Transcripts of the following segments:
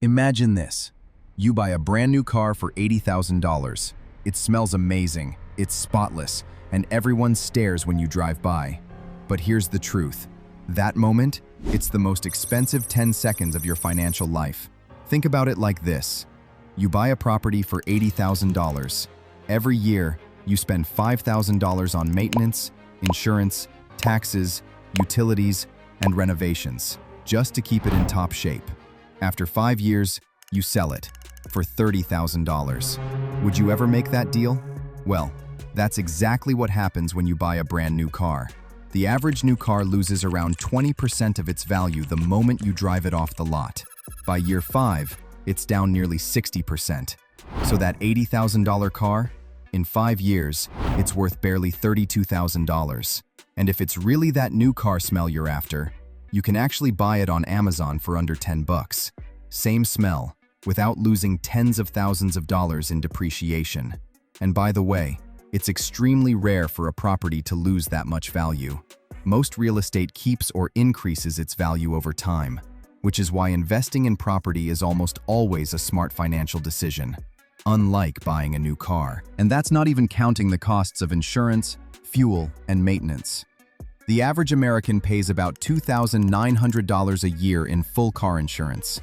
Imagine this. You buy a brand new car for $80,000. It smells amazing, it's spotless, and everyone stares when you drive by. But here's the truth. That moment, it's the most expensive 10 seconds of your financial life. Think about it like this. You buy a property for $80,000. Every year, you spend $5,000 on maintenance, insurance, taxes, utilities, and renovations, just to keep it in top shape. After 5 years, you sell it for $30,000. Would you ever make that deal? Well, that's exactly what happens when you buy a brand new car. The average new car loses around 20% of its value the moment you drive it off the lot. By year 5, it's down nearly 60%. So that $80,000 car, in 5 years, it's worth barely $32,000. And if it's really that new car smell you're after, you can actually buy it on Amazon for under $10. Same smell, without losing tens of thousands of dollars in depreciation. And by the way, it's extremely rare for a property to lose that much value. Most real estate keeps or increases its value over time, which is why investing in property is almost always a smart financial decision, unlike buying a new car. And that's not even counting the costs of insurance, fuel, and maintenance. The average American pays about $2,900 a year in full car insurance.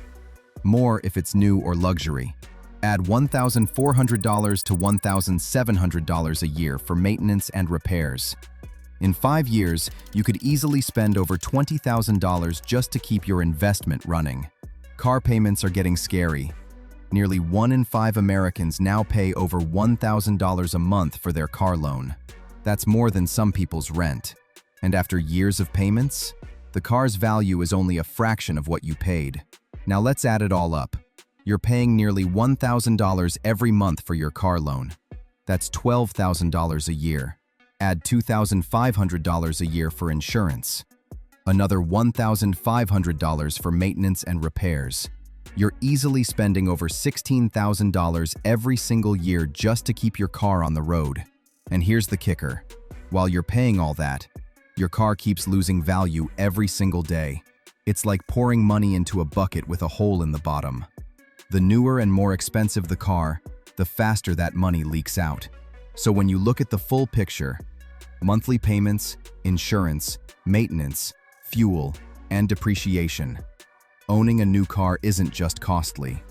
More if it's new or luxury. Add $1,400 to $1,700 a year for maintenance and repairs. In 5 years, you could easily spend over $20,000 just to keep your investment running. Car payments are getting scary. Nearly 1 in 5 Americans now pay over $1,000 a month for their car loan. That's more than some people's rent. And after years of payments, the car's value is only a fraction of what you paid. Now let's add it all up. You're paying nearly $1,000 every month for your car loan. That's $12,000 a year. Add $2,500 a year for insurance. Another $1,500 for maintenance and repairs. You're easily spending over $16,000 every single year just to keep your car on the road. And here's the kicker. While you're paying all that, your car keeps losing value every single day. It's like pouring money into a bucket with a hole in the bottom. The newer and more expensive the car, the faster that money leaks out. So when you look at the full picture, monthly payments, insurance, maintenance, fuel, and depreciation, owning a new car isn't just costly.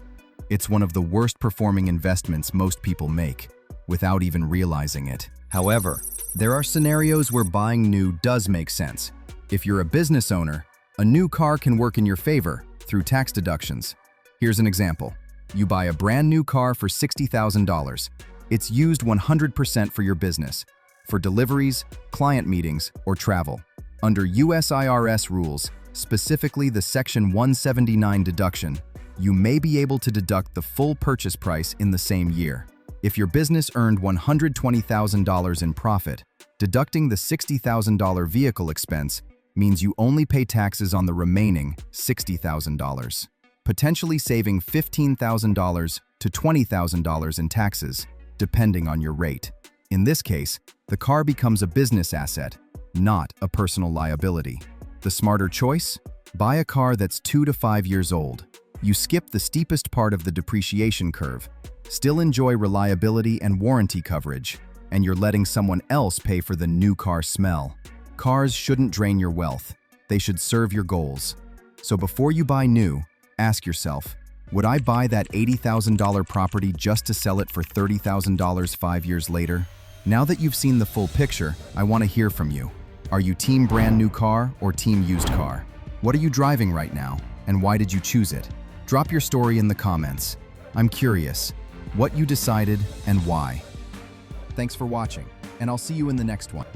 It's one of the worst performing investments most people make, without even realizing it. However, there are scenarios where buying new does make sense. If you're a business owner, a new car can work in your favor through tax deductions. Here's an example. You buy a brand new car for $60,000. It's used 100% for your business, for deliveries, client meetings, or travel. Under US IRS rules, specifically the Section 179 deduction, you may be able to deduct the full purchase price in the same year. If your business earned $120,000 in profit, deducting the $60,000 vehicle expense means you only pay taxes on the remaining $60,000, potentially saving $15,000 to $20,000 in taxes, depending on your rate. In this case, the car becomes a business asset, not a personal liability. The smarter choice? Buy a car that's 2 to 5 years old. You skip the steepest part of the depreciation curve, still enjoy reliability and warranty coverage, and you're letting someone else pay for the new car smell. Cars shouldn't drain your wealth. They should serve your goals. So before you buy new, ask yourself, would I buy that $80,000 property just to sell it for $30,000 5 years later? Now that you've seen the full picture, I want to hear from you. Are you team brand new car or team used car? What are you driving right now, and why did you choose it? Drop your story in the comments. I'm curious, what you decided and why. Thanks for watching, and I'll see you in the next one.